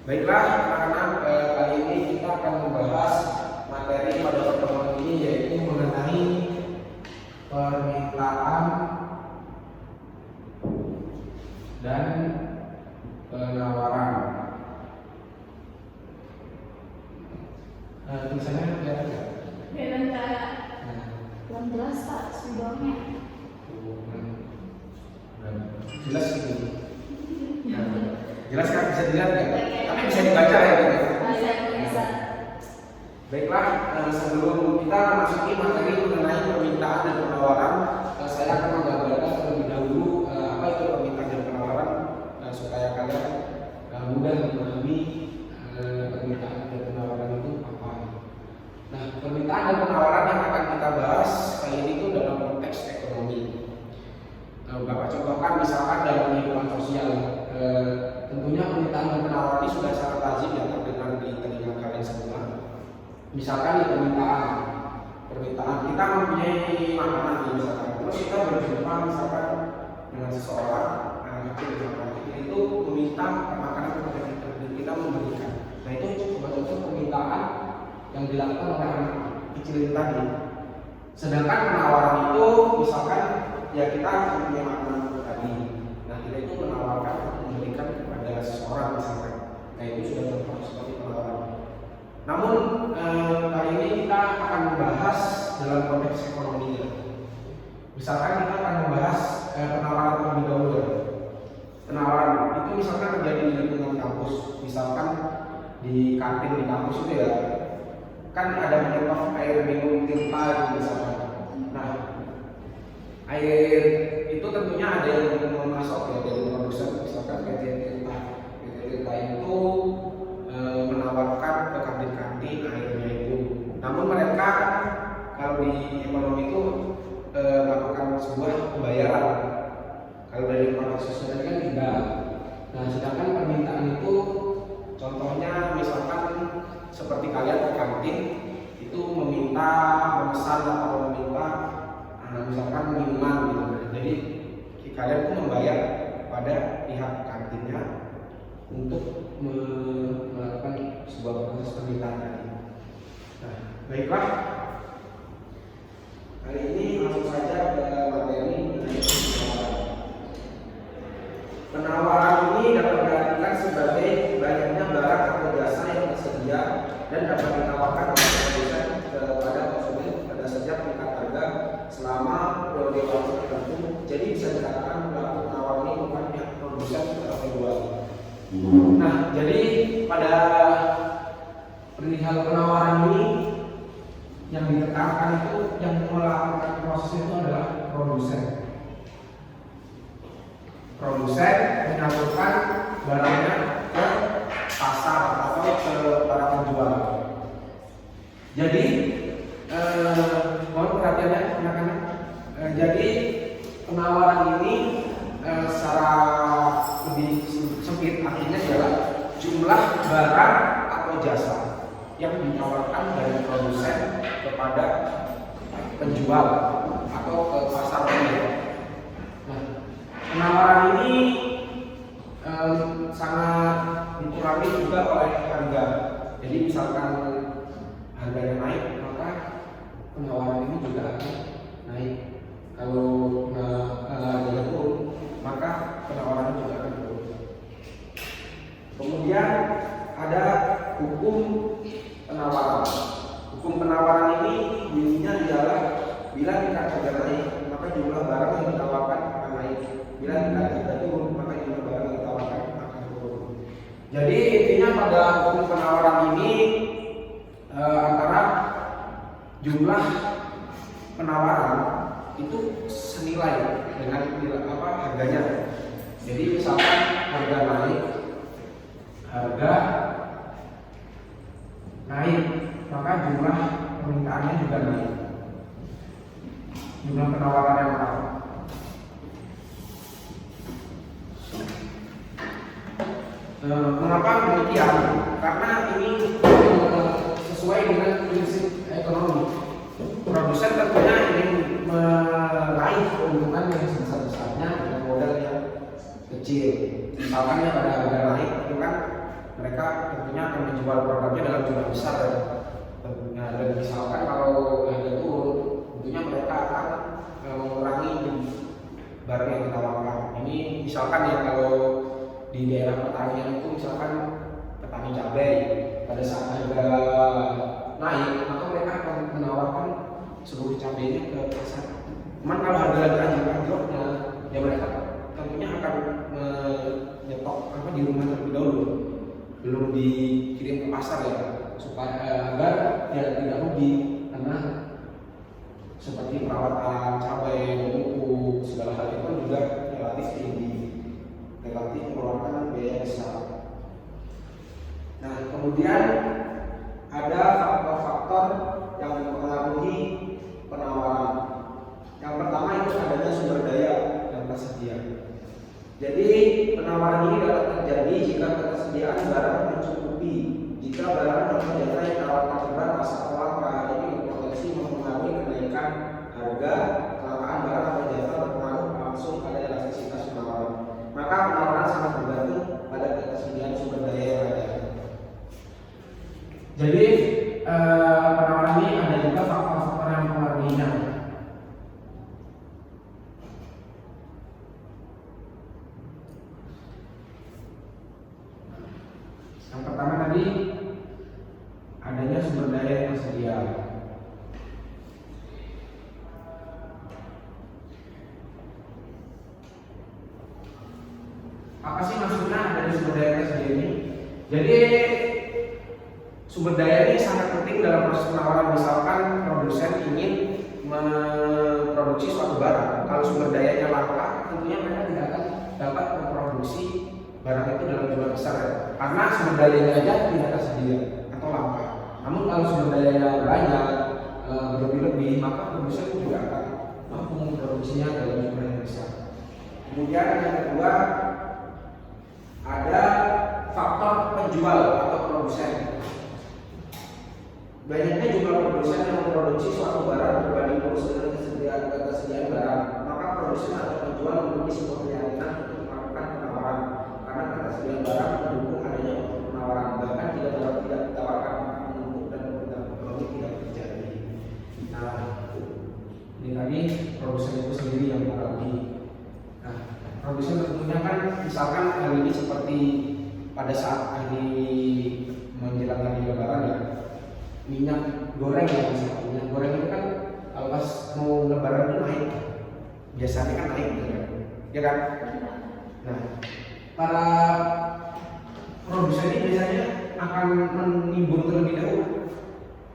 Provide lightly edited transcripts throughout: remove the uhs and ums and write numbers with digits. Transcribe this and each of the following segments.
Baiklah anak-anak, kali ini kita akan membahas materi pada pertemuan ini, yaitu mengenai permintaan dan penawaran. Tulisannya kelihatan nggak? Kelihatan kayak belum jelas Pak, sebelumnya. Jelas ini. Jelas kan, bisa dilihat nggak? Tapi bisa dibaca ya? Bisa. Baiklah, sebelum kita memasuki materi mengenai permintaan dan penawaran, saya akan menggambarkan terlebih dahulu apa itu permintaan dan penawaran, supaya kalian mudah memahami permintaan dan penawaran itu apa. Nah, permintaan dan penawaran yang akan kita bahas kali ini itu dalam konteks ekonomi. Bapak contohkan misalkan dalam kehidupan sosial, tentunya permintaan dan penawaran ini sudah sangat lazim ya terdengar di telinga kalian semua. Misalkan di permintaan kita mempunyai makanan misalkan, terus kita berjumpa misalkan dengan seseorang anak kecil misalkan, itu meminta makanan kepada kita dan kita memberikan. Nah itu contoh permintaan yang dilakukan oleh anak kecil tadi. Sedangkan penawaran itu misalkan ya kita mempunyai makanan tadi, nah kita itu menawarkan memberikan kepada seseorang misalkan. Nah itu sudah contoh seperti penawaran. Namun kali ini kita akan membahas dalam konteks ekonomi. Misalkan kita akan membahas penawaran terlebih dahulu. Penawaran itu misalkan terjadi di lingkungan kampus, misalkan di kantin di kampus itu ya, kan ada mencontoh air minum Tirta misalkan. Nah, air itu tentunya ada yang memasok ya dari produsen, misalkan PT Tirta. PT Tirta itu menawarkan ke kantin-kantin airnya itu. Namun mereka kalau di ekonomi itu melakukan sebuah pembayaran. Kalau dari produk sosial kan tidak. Nah, sedangkan permintaan itu contohnya misalkan seperti kalian ke kantin itu memesan atau meminta misalkan minuman gitu. Jadi kalian pun membayar pada pihak kantinnya untuk melakukan sebuah proses permintaan tadi. Nah, baiklah. Kali ini langsung saja ke materi penawaran ini dapat diartikan sebagai banyaknya barang atau jasa yang tersedia dan dapat ditawarkan oleh produsen kepada konsumen pada setiap tingkat harga selama periode waktu tertentu. Jadi bisa dikatakan pelaku penawar ini bukan pihak produsen atau penjual. Nah, jadi pada perihal penawaran ini yang ditekankan itu yang melakukan proses itu adalah produsen. Produsen menyalurkan barangnya ke pasar atau ke para penjual. Jadi mohon perhatiannya anak-anak. Jadi penawaran ini secara lebih sempit artinya adalah jumlah barang atau jasa yang ditawarkan dari produsen kepada penjual atau ke pasar penjual. Nah, penawaran ini sangat dipengaruhi juga oleh harga. Jadi misalkan harganya naik, maka penawaran ini juga akan naik. Kalau harganya turun, maka penawaran juga akan turun. Kemudian ada hukum penawaran. Hukum penawaran ini bunyinya adalah bila tingkat harga naik, maka jumlah barang yang ditawarkan akan naik. Bila tingkat harga turun, maka jumlah barang yang ditawarkan akan turun. Jadi intinya pada hukum penawaran ini antara jumlah penawaran itu senilai dengan harganya. Jadi misalkan harga naik, maka jumlah permintaannya juga naik. Jumlah penawaran yang naik. Mengapa demikian? Karena ini sesuai dengan prinsip ekonomi. Produsen tentunya ingin meraih keuntungan yang sebesar-besarnya dengan modal yang kecil. Misalkan ya pada harga naik itu kan mereka tentunya akan menjual produknya dalam jumlah besar ya. Tentunya, dan misalkan kalau harga turun, tentunya mereka akan mengurangi barang yang ditawarkan. Ini misalkan ya kalau di daerah pertanian itu misalkan petani cabai, pada saat harga naik maka mereka akan menawarkan seluruh cabainya ke pasar. Cuman kalau harga lagi anjlok-anjloknya, ya mereka tentunya akan menyetok di rumah terlebih dahulu, belum dikirim ke pasar ya, supaya agar ya tidak rugi, karena seperti perawatan cabai, pupuk, segala hal itu juga relatif tinggi, relatif mengeluarkan biaya besar. Nah, kemudian ada faktor-faktor yang mempengaruhi penawaran. Yang pertama itu adanya sumber daya yang tersedia. Jadi penawaran ini dapat terjadi jika ketersediaan barang mencukupi. Jika barang dan jasa yang ditawarkan terbatas atau langka, ini berpotensi mempengaruhi kenaikan harga. Kelangkaan barang atau jasa berpengaruh langsung pada elastisitas penawaran. Maka penawaran sangat bergantung pada ketersediaan sumber daya yang ada. Jadi penawaran ini ada juga faktor-faktor yang mempengaruhinya. Yang pertama tadi adanya sumber daya yang tersedia. Apa sih maksudnya adanya sumber daya yang tersedia ini? Jadi sumber daya ini sangat penting dalam proses penawaran. Misalkan produsen ingin memproduksi suatu barang, kalau sumber dayanya langka, tentunya mereka tidak akan dapat memproduksi barang itu dalam jumlah besar ya. Karena sumber dayanya aja tidak tersedia atau langka. Namun kalau sumber dayanya banyak, berlebih-lebih, maka produsen juga akan mampu memproduksinya dalam jumlah yang besar. Kemudian yang kedua ada faktor penjual atau produsen. Banyaknya jumlah produsen yang memproduksi suatu barang berbanding ketersediaan barang, maka produsen atau penjual memiliki sebuah keyakinan untuk melakukan penawaran karena ketersediaan barang mendukung adanya penawaran, bahkan tidak ditawarkan menumpuk dan permintaan ekonomi tidak terjadi. Nah, ini tadi produsen itu sendiri yang mempengaruhi. Nah, produsen tentunya kan misalkan hal ini seperti pada saat hari menjelang hari Lebaran ya, minyak goreng ya, misalnya minyak goreng itu kan kalau pas mau Lebaran itu naik, biasanya kan naik gitu kan, ya kan? Nah, para produsen ini biasanya akan menimbun terlebih dahulu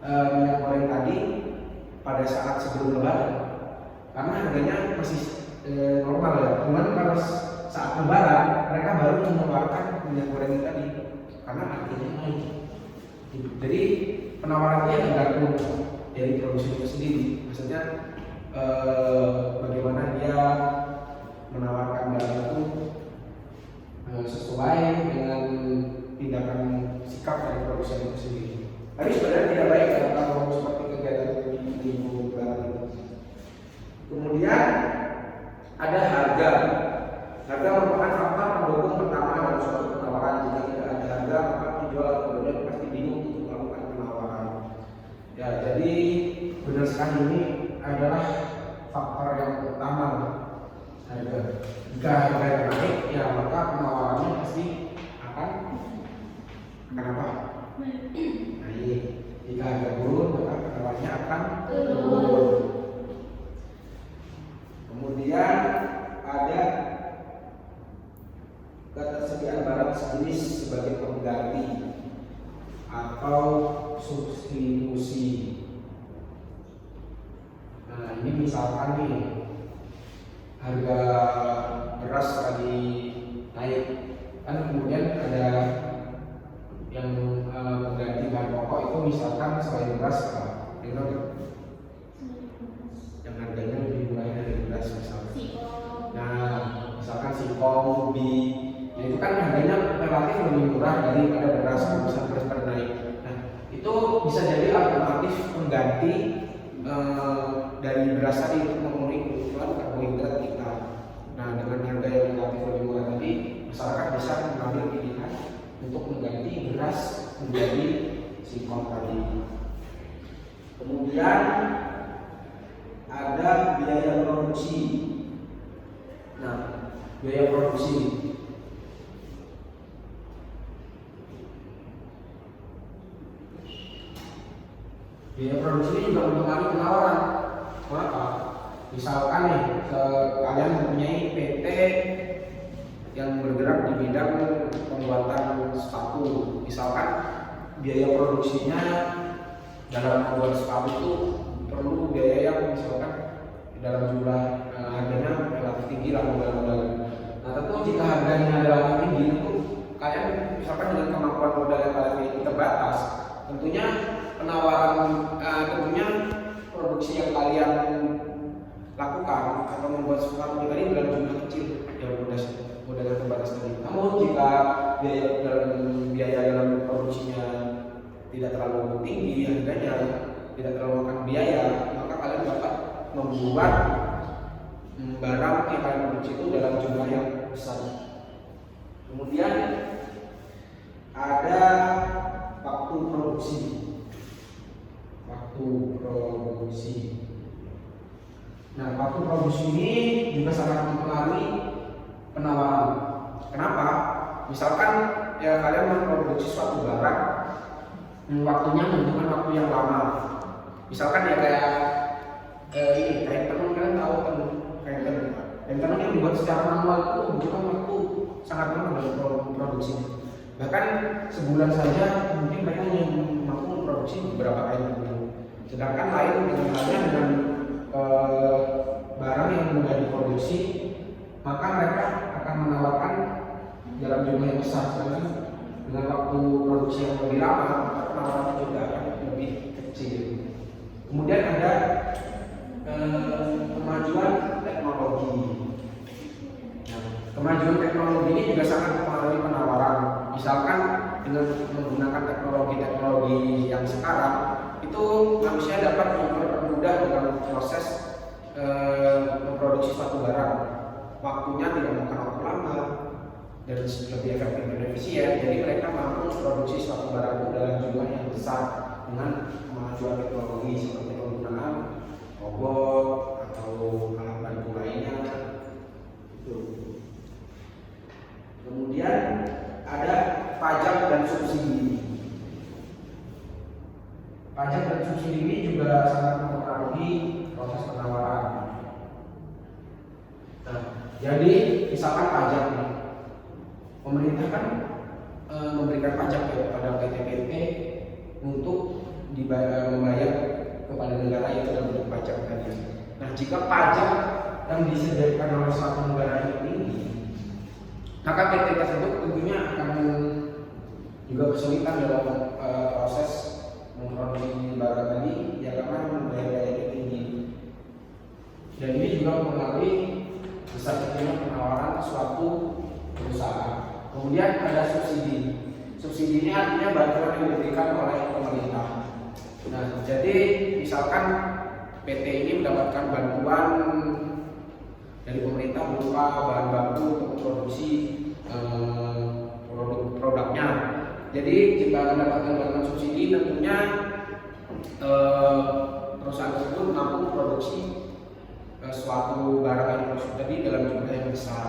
minyak goreng tadi pada saat sebelum Lebaran, karena harganya masih normal ya. Cuman kalau saat Lebaran mereka baru mengeluarkan minyak goreng tadi karena harganya naik. Jadi penawarannya tergantung dari produsen itu sendiri. Maksudnya bagaimana dia menawarkan barang itu sesuai dengan tindakan sikap dari produsen itu sendiri. Tapi sebenarnya tidak baik ya kalau seperti kegiatan di barang itu. Kemudian ada harga. Harga merupakan faktor pendukung pertama dalam suatu penawaran. Jika tidak ada harga, maka penjual atau pembeli pasti bingung untuk melakukan penawaran. Ya, jadi benar sekali ini adalah faktor yang utama, harga. Jika harga naik, ya maka penawarannya pasti akan apa? Naik. Jika harga turun, maka penawarannya akan turun. Kemudian ada ketersediaan barang sejenis sebagai pengganti atau substitusi. Nah, ini misalkan nih harga beras lagi naik, kan kemudian ada yang mengganti bahan pokok itu, misalkan selain beras apa? Yang harganya lebih murah dari beras misalkan. Nah, misalkan singkong, ubi, ya itu kan harganya relatif lebih murah daripada beras kalau misalkan beras pada naik. Nah, itu bisa jadi alternatif pengganti dari beras tadi untuk memenuhi kebutuhan karbohidrat kita. Nah, dengan harga yang relatif lebih murah tadi, masyarakat bisa mengambil pilihan untuk mengganti menjadi singkong tadi. Kemudian ada biaya produksi. Nah, biaya produksi ini juga mempengaruhi penawaran. Kenapa? Misalkan nih, kalian mempunyai PT yang bergerak di bidang pembuatan sepatu. Misalkan biaya produksinya dalam membuat sepatu itu perlu biaya yang misalkan dalam jumlah harganya relatif tinggi lah modal-modal. Nah, tentu jika harganya relatif tinggi itu kalian misalkan dengan kemampuan modal yang kalian miliki terbatas, tentunya penawaran tentunya produksi yang kalian lakukan atau membuat sepatu tadi dalam jumlah kecil yang modal yang terbatas tadi. Namun jika biaya dalam produksinya tidak terlalu tinggi harganya, tidak terlalu makan biaya, maka kalian dapat membuat barang yang kalian produksi itu dalam jumlah yang besar. Kemudian ada waktu produksi. Nah, waktu produksi ini juga sangat mempengaruhi penawaran. Kenapa? Misalkan ya kalian memproduksi suatu barang, waktunya membutuhkan waktu yang lama. Misalkan ya kayak ini kain tenun, kalian tahu kan kain tenun. Kain tenun yang dibuat secara manual itu membutuhkan waktu sangat lama dalam produksinya. Bahkan sebulan saja mungkin mereka hanya mampu memproduksi beberapa kain tenun. Sedangkan lain dengan halnya dengan barang yang mudah diproduksi, maka mereka akan menawarkan dalam jumlah yang besar. Sedangkan dengan waktu produksi yang lebih lama, maka penawarannya juga akan lebih kecil. Kemudian ada kemajuan teknologi. Nah, kemajuan teknologi ini juga sangat mempengaruhi penawaran. Misalkan dengan menggunakan teknologi yang sekarang, itu manusia dapat mempermudah dalam proses memproduksi suatu barang. Waktunya tidak memakan waktu lama dan lebih efektif dan efisien. Jadi mereka mampu memproduksi suatu barang itu dalam jumlah yang besar dengan kemajuan teknologi seperti penggunaan robot atau alat bantu lainnya. Kemudian ada pajak dan subsidi. Pajak dan subsidi ini juga sangat mempengaruhi proses penawaran. Nah, jadi misalkan pajak nih, pemerintah kan memberikan pajak kepada PT-PT untuk membayar kepada negara itu dalam bentuk pajak tadi. Nah, jika pajak yang disediakan oleh suatu negara ini tinggi, maka PT tersebut tentunya akan juga kesulitan dalam proses memproduksi barang tadi, ya karena biaya-biayanya tinggi. Dan ini juga mempengaruhi besar kecilnya penawaran suatu perusahaan. Kemudian ada subsidi. Subsidi ini artinya bantuan yang diberikan oleh pemerintah. Nah, jadi misalkan PT ini mendapatkan bantuan dari pemerintah berupa bahan baku untuk memproduksi produknya. Jadi jika mendapatkan bantuan subsidi, tentunya perusahaan tersebut mampu memproduksi suatu barang yang diproduksi tadi dalam jumlah yang besar.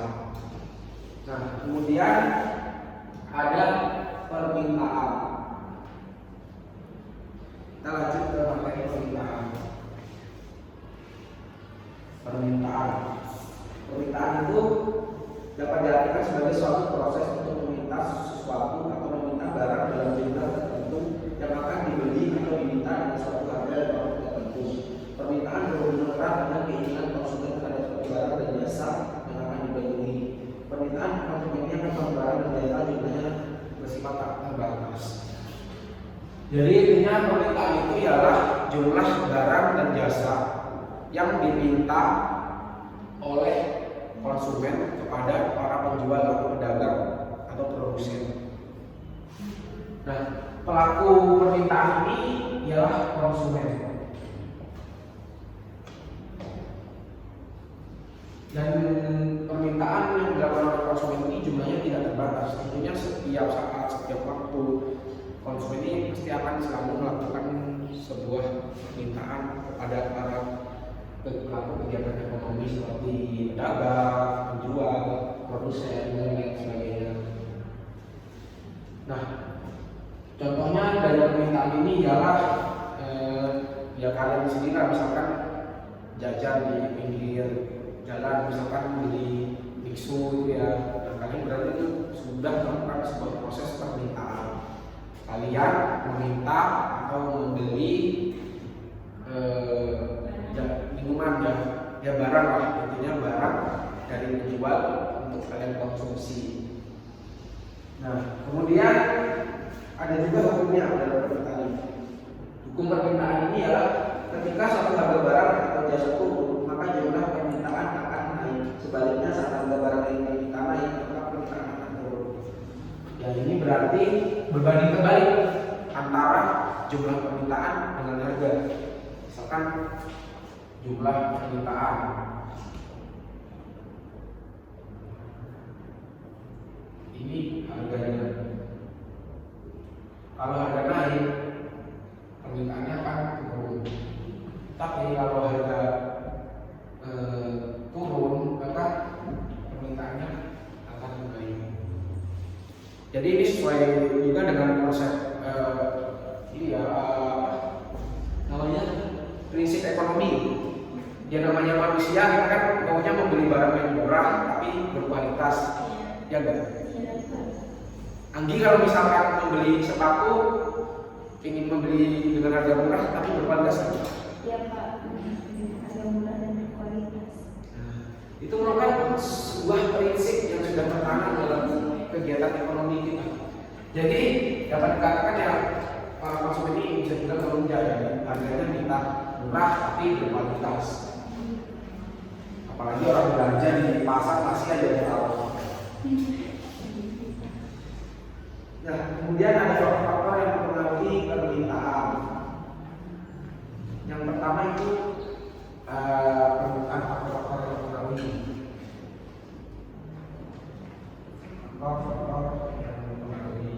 Nah, kemudian ada permintaan. Kita lanjut ke materi permintaan. Permintaan itu dapat diartikan sebagai suatu proses untuk meminta sesuatu atau meminta barang dalam jumlah tertentu yang akan dibeli atau diminta dengan suatu harga dan tertentu. Permintaan berhubungan erat dengan keinginan konsumen terhadap suatu barang dan jasa yang akan dibeli. Permintaan konsumenya akan barang dan jasa jumlahnya bersifat tak terbatas. Jadi intinya permintaan itu ialah jumlah barang dan jasa yang diminta oleh konsumen kepada para penjual atau pedagang atau produsen. Nah, pelaku permintaan ini ialah konsumen. Dan permintaan yang dilakukan oleh konsumen ini jumlahnya tidak terbatas. Tentunya setiap saat, setiap waktu konsumen ini pasti akan selalu melakukan sebuah permintaan kepada para pelaku kegiatan ekonomi seperti pedagang, penjual, produsen dan lain sebagainya. Nah, contohnya dari permintaan ini ialah ya kalian sendiri lah, misalkan jajan di pinggir jalan, misalkan beli biksu gitu ya, nah, kalian berarti itu sudah melakukan sebuah proses permintaan. Kalian meminta atau membeli minuman ya barang lah, intinya barang dari penjual untuk kalian konsumsi. Nah, kemudian ada juga hukumnya dalam permintaan ini. Hukum permintaan ini adalah ketika suatu harga barang atau jasa turun, maka jumlah permintaan akan naik. Sebaliknya saat harga barang yang diminta naik, maka permintaan akan turun. Ya, ini berarti berbanding terbalik antara jumlah permintaan dengan harga. Misalkan jumlah permintaan ini harganya, kalau harga naik permintaannya akan turun, tapi kalau harga turun maka permintaannya akan naik. Jadi ini sesuai juga dengan konsep ini ya, namanya prinsip ekonomi. Ya namanya manusia, kita kan maunya membeli barang yang murah tapi berkualitas, ya enggak? Anggi kalau misalkan membeli sepatu, ingin membeli dengan harga murah tapi berkualitas, Iya Pak, harga murah dan berkualitas. nah, itu merupakan sebuah prinsip yang sudah tertanam dalam kegiatan ekonomi kita. Jadi dapat dikatakan ya, para konsumen ini bisa juga menunjang ya, harganya minta murah tapi berkualitas. Apalagi orang belanja di pasar masih aja yang tahu. Nah, kemudian ada faktor-faktor yang mempengaruhi permintaan. Yang pertama itu permintaan, faktor-faktor yang mempengaruhi. Faktor-faktor yang mempengaruhi.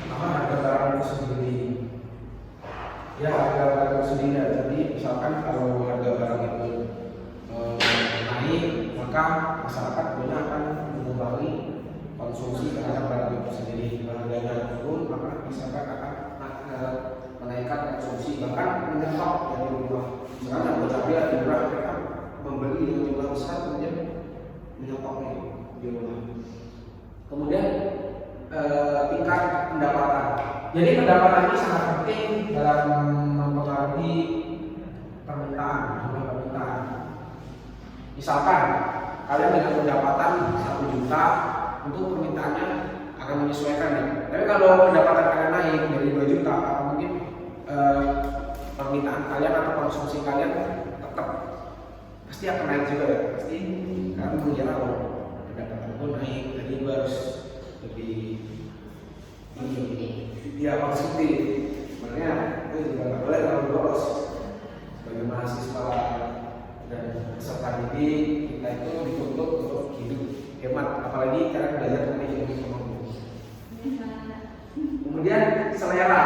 Pertama, harga barang itu sendiri. Ya, harga barang itu sendiri. Jadi misalkan kalau harga barang itu naik, maka masyarakat banyak akan mengurangi konsumsi terhadap barang itu sendiri. Kalau harganya turun, maka masyarakat akan menaikkan konsumsi, bahkan menyetop dari rumah. Misalkan harga cabai lebih murah, mereka membeli dengan jumlah besar, kemudian menyetopnya di rumah. Kemudian tingkat pendapatan. Jadi pendapatan ini sangat penting dalam mempengaruhi permintaan, jumlah permintaan. Misalkan kalian dengan pendapatan 1 juta, untuk permintaannya akan menyesuaikan ya. Tapi kalau pendapatan kalian naik dari 2 juta, atau mungkin permintaan kalian atau konsumsi kalian tetap pasti akan naik juga ya. Pasti kalian mengira pendapatan gue naik, jadi gue harus lebih ya positif. Sebenarnya itu juga nggak boleh kalau boros. Sebagai mahasiswa dan peserta didik, kita itu dituntut untuk hidup hemat, apalagi karena belajar mengenai ekonomi. Kemudian selera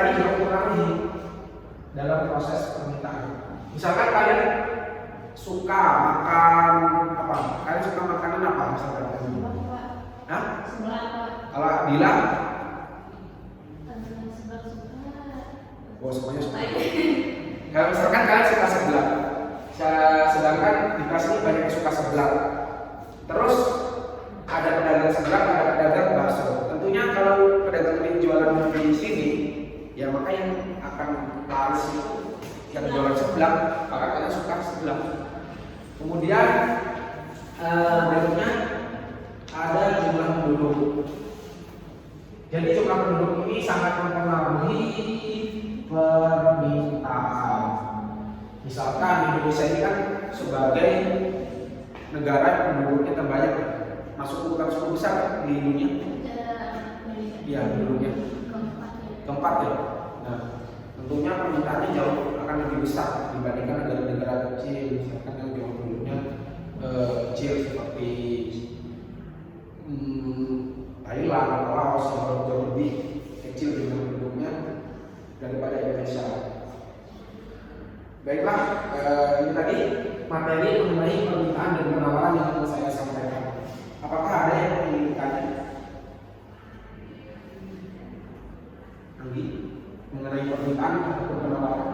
ini juga mempengaruhi dalam proses permintaan. Misalkan kalian suka makan apa? Kalian suka makanan apa? Misalkan Sebelah Pak. Hah? Sebelah Pak. Kalau bilang, Sebelah suka. oh semuanya suka. Kalau misalkan kalian suka seblak, sedangkan di kelas ini banyak yang suka seblak. Terus ada pedagang seblak, ada pedagang bakso. Tentunya kalau pedagang ini jualan di sini, ya maka yang akan laris itu yang jualan seblak, maka kalian suka seblak. Kemudian berikutnya ada jumlah penduduk. Jadi jumlah penduduk ini sangat mempengaruhi permintaan. Misalkan Indonesia ini kan sebagai negara yang penduduknya terbanyak, masuk urutan 10 besar di dunia. Iya, di dunia keempat ya. Nah, tentunya permintaannya jauh akan lebih besar dibandingkan negara-negara kecil, misalkan yang jauh penduduknya Baiklah, ini tadi materi mengenai permintaan dan penawaran yang akan saya sampaikan. Apakah ada yang ingin ditanya? Anggi, mengenai permintaan atau penawaran?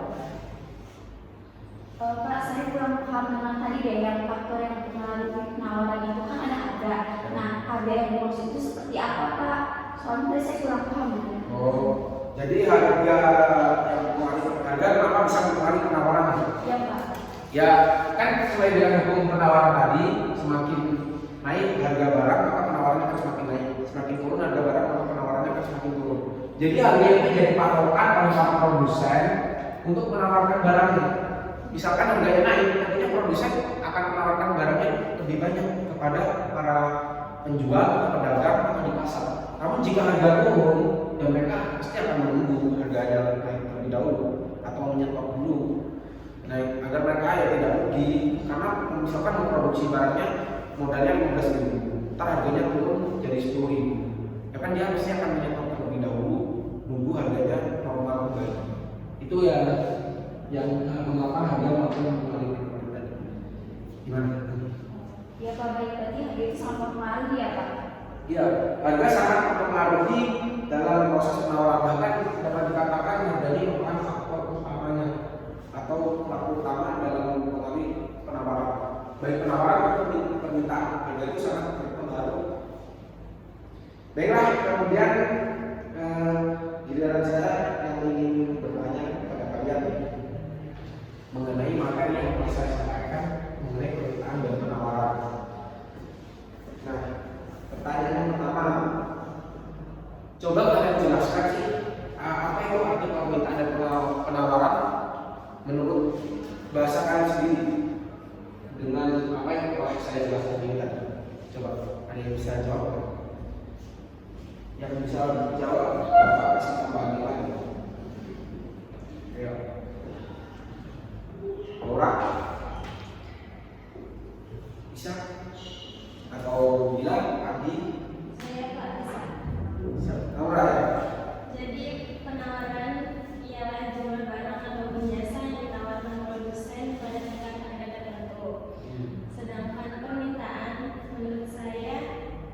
Pak, saya kurang paham dengan tadi deh yang faktor yang mempengaruhi penawaran itu kan ada harga. Nah, harga yang dimaksud itu seperti apa, Pak? Soalnya tadi saya kurang paham gitu. Oh, jadi harga yang mempengaruhi harga kenapa bisa mempengaruhi penawaran? Iya, Pak. Ya, kan sesuai dengan hukum penawaran tadi, semakin naik harga barang maka penawarannya akan semakin naik, semakin turun harga barang maka penawarannya akan semakin turun. Jadi harga ini jadi patokan oleh para produsen untuk menawarkan barangnya. Misalkan harganya naik, artinya produsen akan menawarkan barangnya lebih banyak kepada para penjual atau pedagang atau di pasar. Namun jika harga turun, ya mereka pasti akan menunggu harganya naik terlebih dahulu atau menyetok dulu. Nah, agar mereka ya tidak rugi, karena misalkan memproduksi barangnya modalnya 15.000, ntar harganya turun jadi 10.000, ya kan dia pasti akan menyetok terlebih dahulu, nunggu harganya normal kembali. Itu ya yang mengapa harga makin mengalami penurunan. Gimana? Ya, Pak, baik, berarti harga itu sangat mempengaruhi ya, Pak? Iya, harga sangat mempengaruhi dalam proses penawaran, bahkan dapat dikatakan harga ini merupakan faktor utamanya atau pelaku utama dalam mempengaruhi penawaran, baik penawaran maupun permintaan. Harga itu sangat berpengaruh. Baiklah, kemudian giliran saya yang ingin bertanya kepada kalian mengenai materi yang telah saya sampaikan mengenai permintaan dan penawaran. Nah, pertanyaan yang pertama, coba kalian jelaskan sih apa itu arti permintaan dan penawaran menurut bahasa kalian sendiri dengan apa yang telah saya jelaskan ini tadi. Coba ada yang bisa jawab? Yang bisa jawab, Bapak kasih tambahan nilai. Ayo. Laura? Bisa? Atau Bila? Adi? Saya Pak bisa. Bisa. Laura ya? Jadi penawaran ialah jumlah barang atau jasa yang ditawarkan produsen pada tingkat harga tertentu. Sedangkan permintaan menurut saya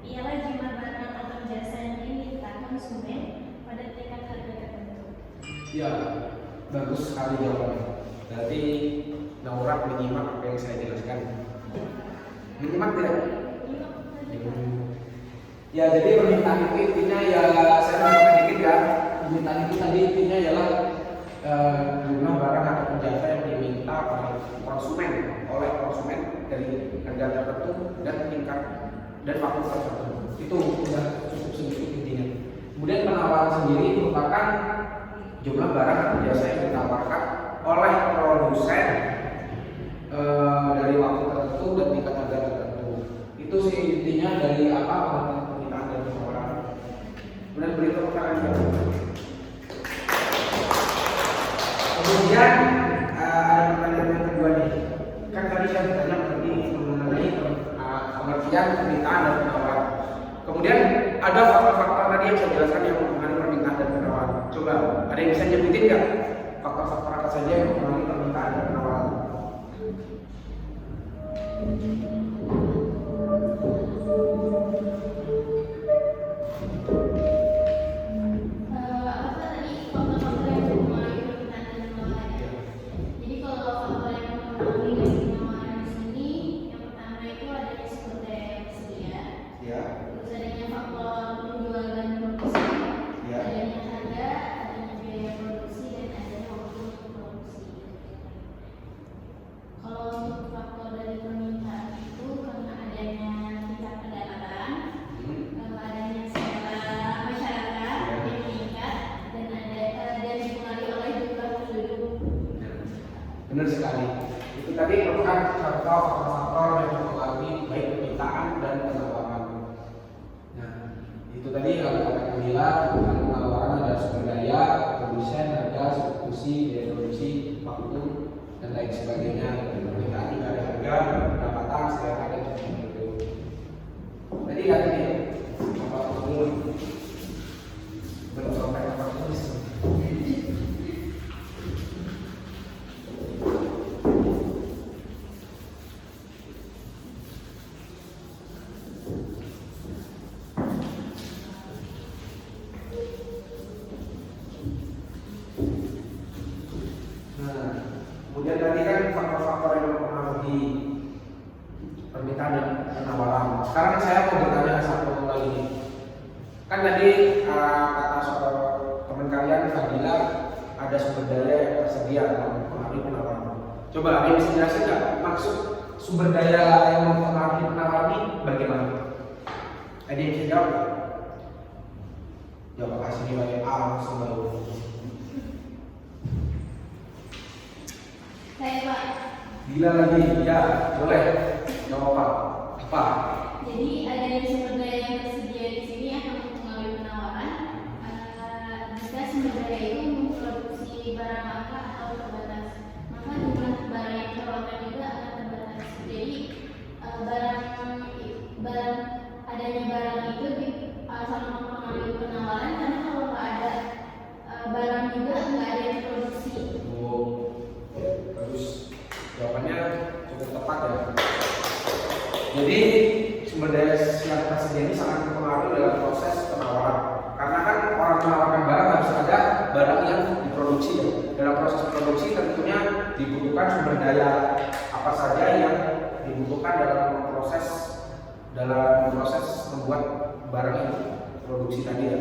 ialah jumlah barang atau jasa yang diminta konsumen pada tingkat harga tertentu. Iya, bagus sekali jawabannya. Berarti Laura menyimak apa yang saya jelaskan. Menyimak tidak? Ya, jadi permintaan itu intinya ya, saya tambahkan dikit ya. Permintaan itu tadi intinya ialah jumlah barang atau jasa yang diminta oleh konsumen dari harga tertentu dan tingkat dan waktu tertentu. Itu sudah cukup sedikit intinya. Kemudian penawaran sendiri merupakan jumlah barang atau jasa yang ditawarkan oleh produsen dari waktu tertentu dan tingkat harga tertentu. Itu sih intinya dari apa permintaan dan penawaran. Kemudian berikut pertanyaan. Kemudian ada pertanyaan yang kedua nih. Kan tadi saya bertanya mengenai pengertian permintaan dan penawaran. Kemudian ada faktor-faktor tadi yang saya jelaskan yang mengenai permintaan dan penawaran. Coba ada yang bisa nyebutin nggak faktor-faktor apa saja yang mengenai permintaan dan penawaran? Apa tadi faktor-faktor yang mempengaruhi permintaan dan penawaran? Jadi kalau faktor yang mempengaruhi dari penawaran di sini, yang pertama itu adanya sumber daya yang tersedia, Ya. terus adanya faktor penjual dan produksi, Ya. adanya harga, adanya biaya produksi, dan adanya waktu untuk produksi. Kalau untuk faktor dari permintaan itu karena adanya tingkat pendapatan, adanya skala masyarakat yang meningkat, dan dan dipengaruhi oleh jumlah penduduk. Benar sekali. Itu tadi merupakan faktor-faktor yang mempengaruhi baik permintaan dan penawaran. Nah, itu tadi kalau kata Kamila, penawaran ada sumber daya, produsen, harga, substitusi, biaya produksi, waktu, dan lain sebagainya. Permintaan juga ada harga, pendapatan, selera, dan sebagainya. Tadi lihat ini, Bapak Gubernur belum sampai apa tulis. kan faktor-faktor yang mempengaruhi permintaan dan penawaran. Sekarang saya mau bertanya satu lagi. Kan tadi kata soal teman kalian Fadila ada sumber daya yang tersedia yang mempengaruhi penawaran. Coba ada yang bisa jelasin nggak maksud sumber daya yang mempengaruhi penawaran ini bagaimana? Ada yang bisa jawab? Jawab kasih nilai A langsung baru. Saya Pak. Bila lagi, ya boleh. Jawab apa? Jadi adanya sumber daya yang tersedia di sini akan mempengaruhi penawaran. Jika sumber daya itu memproduksi barang langka atau terbatas, maka jumlah barang yang ditawarkan juga akan terbatas. Jadi barang adanya barang itu sangat mempengaruhi penawaran karena kalau nggak ada barang juga nggak ada yang produksi. Bagus. Jawabannya cukup tepat ya. Jadi sumber daya yang tersedia ini sangat mempengaruhi dalam proses penawaran. Karena kan orang menawarkan barang harus ada barang yang diproduksi. Ya. Dalam proses produksi tentunya dibutuhkan sumber daya apa saja yang dibutuhkan dalam proses membuat barang yang produksi tadi ya.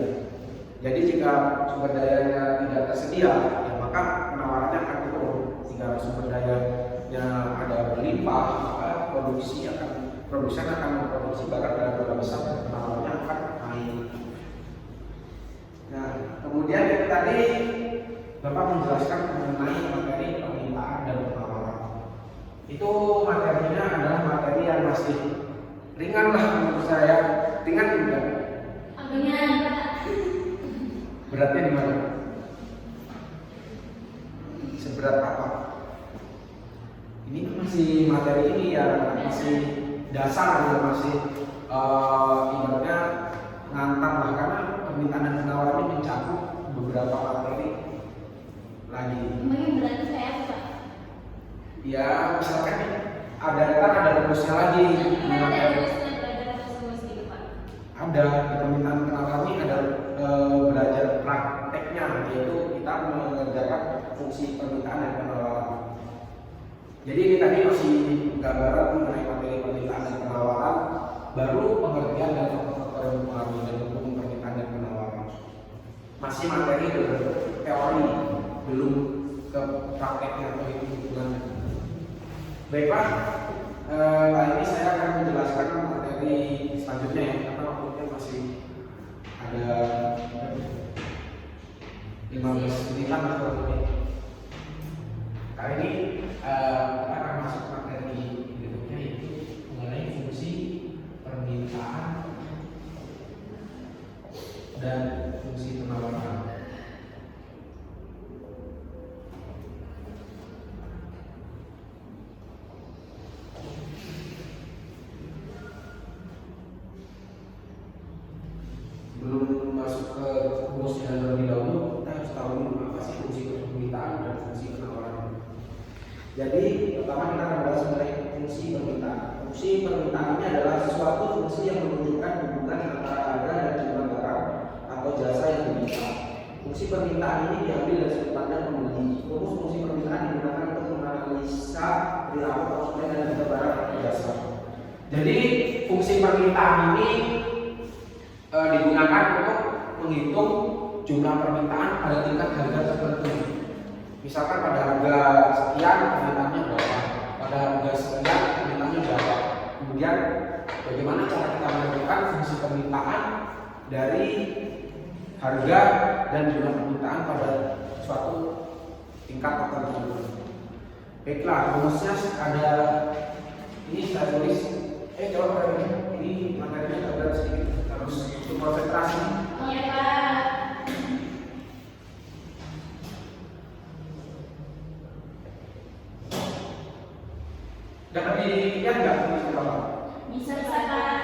Jadi jika sumber dayanya tidak tersedia, ya maka penawarannya akan turun. Jika sumber dayanya ada berlimpah, maka produsen akan memproduksi barang dalam jumlah besar dan penawarannya akan naik. Nah, kemudian tadi Bapak menjelaskan mengenai materi permintaan dan penawaran. Itu materinya adalah materi yang masih ringan lah menurut saya. Ringan juga. Ringan Pak. Beratnya di mana? Seberat apa? Ini masih materi ini ya, masih dasar ya, masih ibaratnya ngantang lah karena permintaan dan penawaran ini mencakup beberapa materi lagi. Emangnya berarti saya apa Pak? Ya misalkan ada rumusnya lagi. Ada di permintaan penawaran ini ada belajar prakteknya, yaitu kita mengerjakan fungsi permintaan dan penawaran. Jadi ini tadi masih gambaran mengenai materi permintaan dan penawaran, baru pengertian dan faktor yang mempengaruhi dan mendukung permintaan dan penawaran. Masih materi berbentuk teori, belum ke prakteknya atau hitung-hitungannya. Baiklah, kali ini saya akan menjelaskan materi selanjutnya ya, karena waktunya masih ada 15 menitan atau lebih. Kali ini kita akan masuk materi berikutnya yaitu mengenai fungsi permintaan dan fungsi penawaran. Belum masuk ke rumusnya terlebih dahulu, kita harus tahu dulu apa sih fungsi permintaan dan fungsi penawaran. Jadi pertama kita akan bahas mengenai fungsi permintaan. Fungsi permintaan ini adalah suatu fungsi yang menunjukkan hubungan antara harga dan jumlah barang atau jasa yang diminta. Fungsi permintaan ini diambil dari sudut pandang pembeli. Rumus fungsi permintaan digunakan untuk menganalisa perilaku konsumen dan harga barang atau jasa. Jadi fungsi permintaan ini digunakan untuk menghitung jumlah permintaan pada tingkat harga tertentu. Misalkan pada harga sekian permintaannya berapa, pada harga sekian permintaannya berapa. Kemudian bagaimana cara kita menentukan fungsi permintaan dari harga dan jumlah permintaan pada suatu tingkat tertentu. Baiklah, rumusnya ada ini saya tulis. Coba ini materinya agak sedikit harus konsentrasi. Iya Pak. Dapat dilihat nggak tulis apa? Bisa Pak.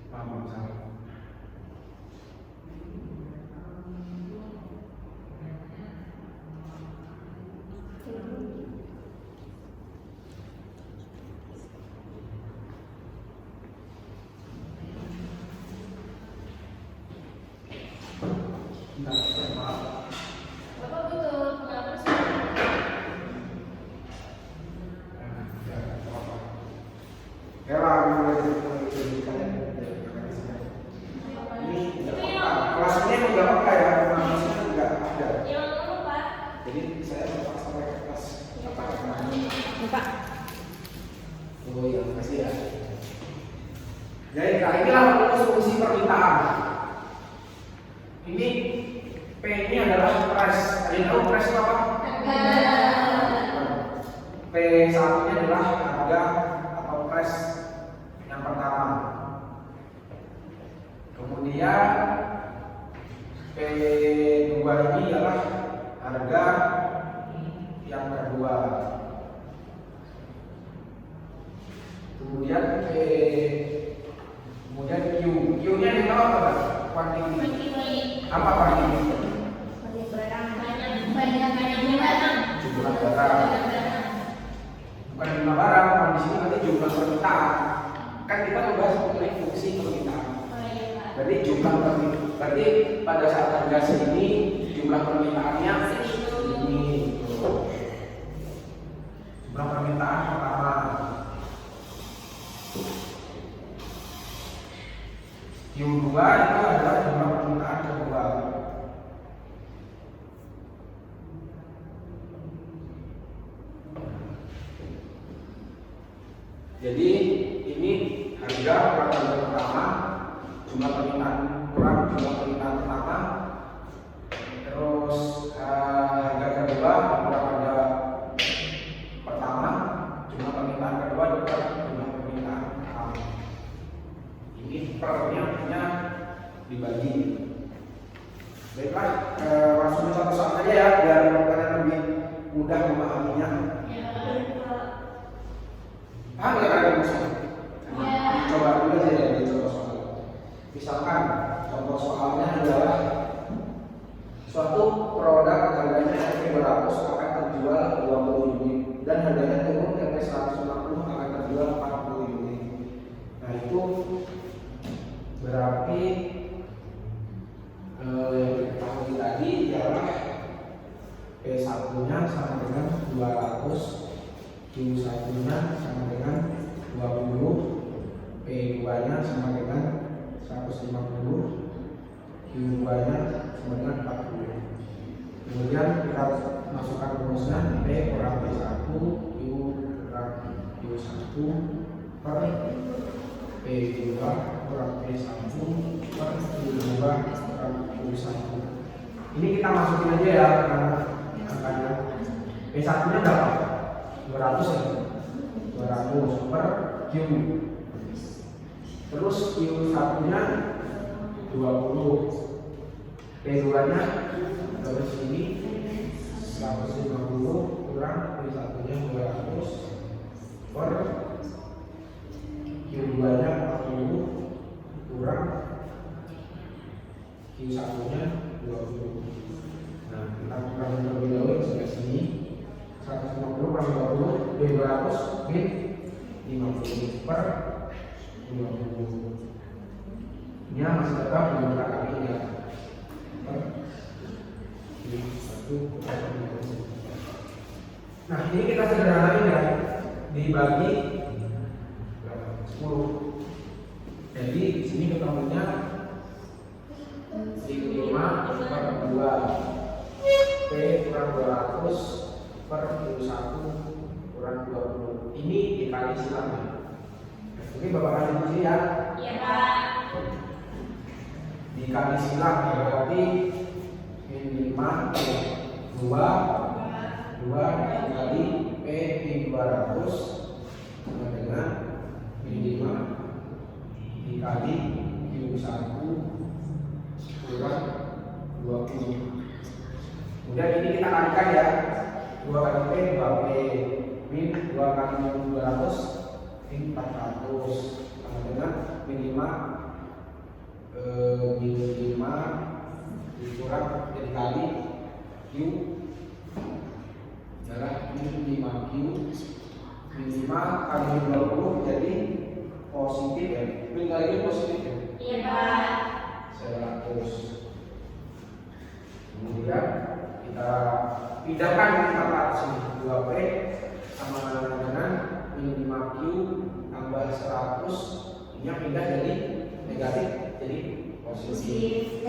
Paham salah. Nah, terima kasih ya. Jadi nah inilah rumus fungsi permintaan. Ini P ini adalah price. Kalian tahu price itu apa? P satunya adalah harga atau price yang pertama. Kemudian P2 ini adalah harga yang kedua. Kemudian Q-nya di bawah apa? Quantity. Apa quantity? Jumlah barang. Bukan jumlah barang, kalau di sini nanti jumlah permintaan. Kan kita membahas mengenai fungsi permintaan. Berarti jumlah permintaan. Berarti pada saat harga segini jumlah permintaannya ini. Jumlah permintaan pertama. Q2 itu adalah jumlah permintaan kedua. Jadi ini harga pertama, jumlah permintaan kurang jumlah permintaan pertama. Terus harga kedua kurang harga pertama, jumlah permintaan kedua kurang jumlah permintaan pertama. Ini pernya hanya dibagi. Baiklah, langsung satu soal aja ya biar kalian lebih mudah memahaminya. Paham nggak kalian rumusnya? Coba dulu aja ya di contoh soal. Misalkan contoh soalnya adalah suatu produk harganya Rp200 akan terjual 20 unit dan harganya turun ke Rp150 akan terjual 40 unit. Nah itu berarti yang kita ketahui tadi adalah P1 nya sama dengan 200, Q1 nya sama dengan 20, P2 nya sama dengan 150, Q2 nya sama dengan 40. Kemudian kita masukkan rumusnya P kurang P1, Q kurang Q1 per P2 kurang P1 per Q2 kurang Q1. Ini kita masukin aja ya angkanya. P1 nya berapa? 200 ya? 200 per Q. Terus Q1 nya 20, P2 nya dari sini 150 kurang P1 nya 200 per Q2 nya 40 kurang Q1 nya 20. Nah kita kurang terlebih dahulu sampai sini 150 kurang 20 200 min 50 per 20. Ini masih tetap menggunakan kali ya per 1 per 20. Nah ini kita sederhanain ya, dibagi 10. Jadi di sini ketemunya 5 per 2 P kurang 200 per Q1 kurang 20. Ini dikali silang ya. Ini Bapak kali di sini ya. Iya Pak. Dikali silang ya, berarti min 5 2 dikali P min 200 sama dengan min 5 dikali Q1 kurang 20. Kemudian ini kita kalikan ya, 2 kali P 2P min 2 kali 200 min 400 sama dengan min 5 dikurang jadi kali Q adalah min 5Q min 5 kali 20 jadi positif ya, min kali ini positif ya. Iya Pak. 100. Kemudian kita pindahkan ke 400 ini 2P sama dengan min 5Q tambah 100 ini yang pindah jadi negatif jadi positif.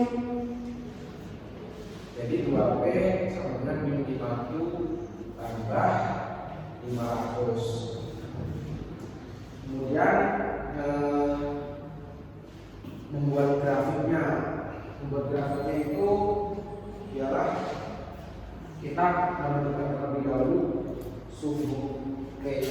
Jadi 2P sama dengan min 5Q tambah 500. Kemudian membuat grafiknya. Membuat grafiknya itu ialah kita menentukan terlebih dahulu suhu P.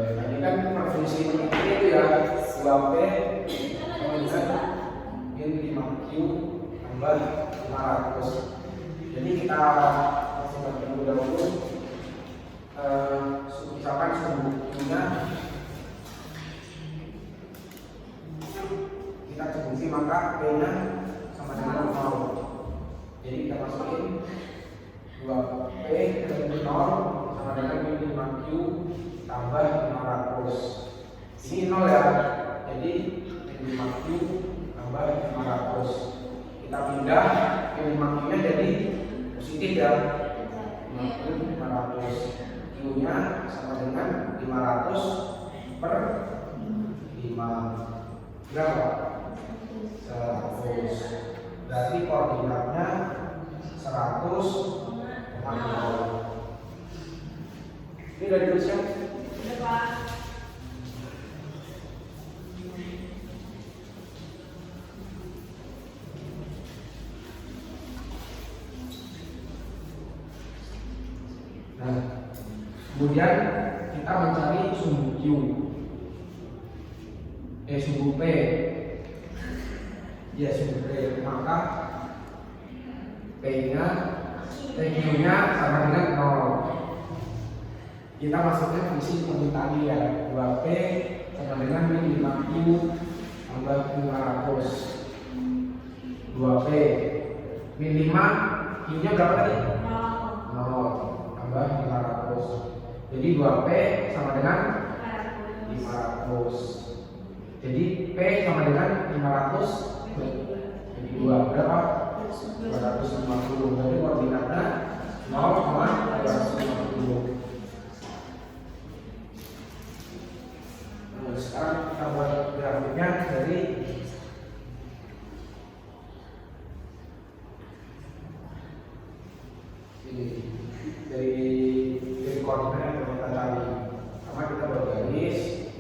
Tadi kan fungsi penelitian itu ya 2P min 5Q tambah 500. Jadi kita masukkan terlebih dahulu misalkan suhu Q-nya kita cebuti, maka P-nya sama dengan 0. Jadi kita masukin 2P dari 0 sama dengan min 5Q tambah 500. Ini 0 ya, jadi min 5Q tambah 500. Kita pindah min 5Q nya jadi positif ya, 500. Q nya sama dengan 500 per 5 berapa? 100. Berarti koordinatnya 100,0. Ini udah ditulisnya? Udah, Pak. Nah, kemudian kita mencari suhu Q, suhu P, ya suhu P, maka P-nya, Q-nya sama dengan 0. Kita masukkan fungsi permintaan ya, 2P sama dengan min 5Q tambah 500. 2P min 5, Q-nya berapa tadi? 0 tambah 500. Jadi 2P sama dengan 500. Jadi P sama dengan 500. Jadi 2 berapa? 250. Jadi koordinatnya 0,250. Sekarang kita buat grafiknya dari koordinat yang kita cari. Pertama kita buat garis,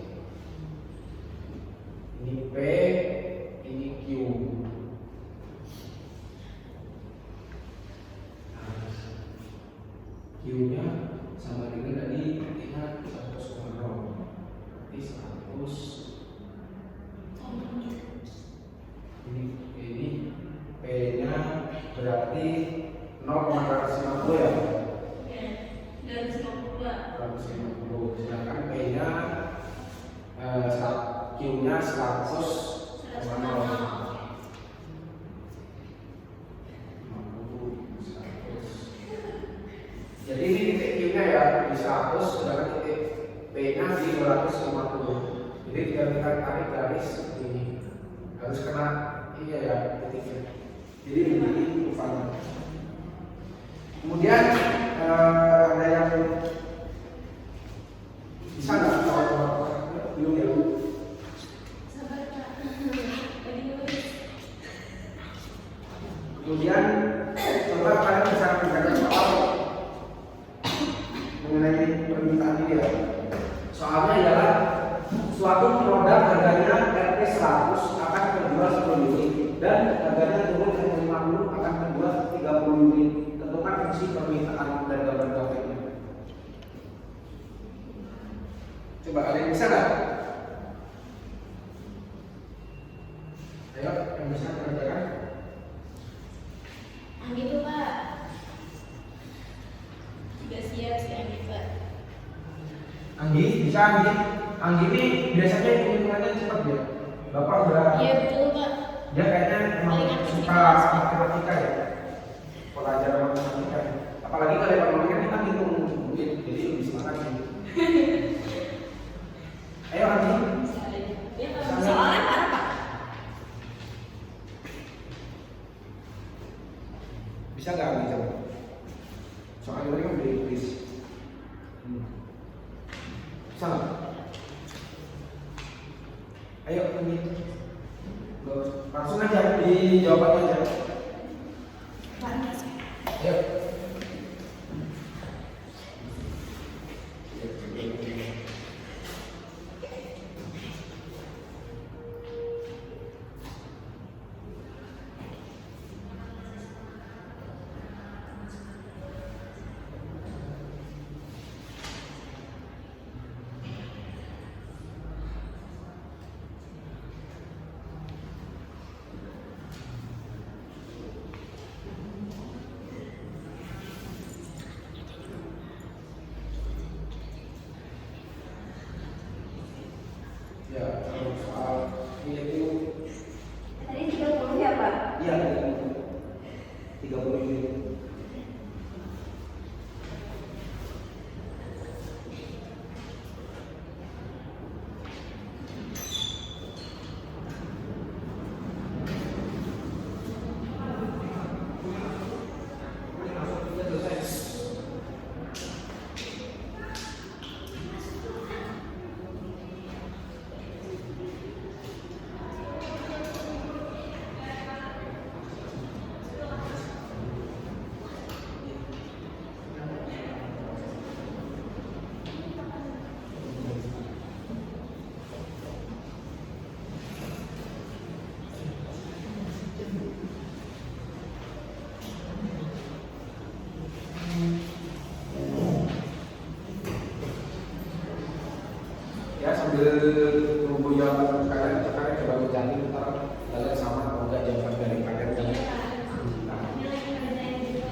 ini P, ini Q. Q-nya sama dengan tadi ingat 100,0. Berarti 100. Ini P-nya berarti 0,250 ya. 150. Sedangkan P-nya Q-nya 100,0. Jadi ini titik Q-nya ya di 100, sedangkan titik P-nya di 250. Jadi tinggal kita tarik garis seperti ini. Harus kena ini ya titiknya. Jadi begini kurvanya. Kemudian ada yang bisa nggak belum ya? Sabar, Pak. Lagi nulis. Kemudian coba kalian bisa mengerjakan soal mengenai permintaan ini ya. Soalnya adalah suatu produk harganya Rp 100 akan terjual 10 unit dan harganya turun ke 50 akan terjual 30 unit. Tentukan fungsi permintaan dan gambar grafiknya. Coba kalian bisa nggak? Ayo, yang bisa mengerjakan. Anggi tuh Pak. Sudah siap si Anggi Pak. Anggi, bisa Anggi? Anggi ini biasanya hitungannya cepat ya. Bapak udah. Iya betul Pak. Dia kayaknya emang Paling aktif di suka kelas. matematika ya. Pelajaran matematika. Apalagi kalau matematika ini kan hitung duit, jadi lebih semangat sih. Ayo Anggi. Ya, Pak. Soalnya parah, Pak. Bisa nggak Anggi coba? Soalnya tadi kan udah tulis. Salah. Ayo ini. Langsung aja dijawab aja. Ayo. Ya, kalau soal ini itu Tadi 30 ya Pak? iya 30 unit. Ya sambil nunggu jawaban kalian coba mencari ntar kalian sama atau enggak jawaban dari kalian yang nah, Nilai kerjaan gitu.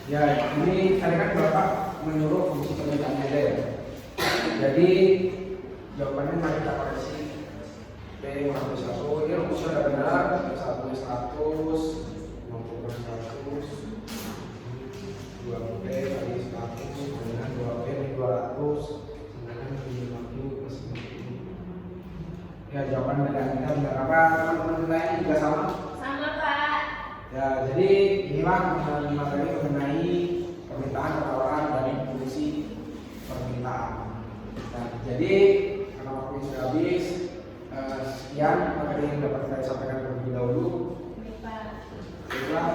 ya ini tadi kan Bapak menyuruh fungsi permintaan model. Jadi jawabannya mari kita koreksi. P mengambil 1, ini rumusnya sudah benar, 1 100, 50 per 100, 2P kali 100, dengan 2P ini 200, dengan 50 plus 50. Ya jawaban dari kita benar apa teman-teman lain juga sama? Sama Pak. Ya jadi inilah materi mengenai permintaan penawaran dari fungsi permintaan. Nah, jadi karena waktu sudah habis, sekian materi yang dapat saya sampaikan terlebih dahulu. Baik Pak. Baiklah,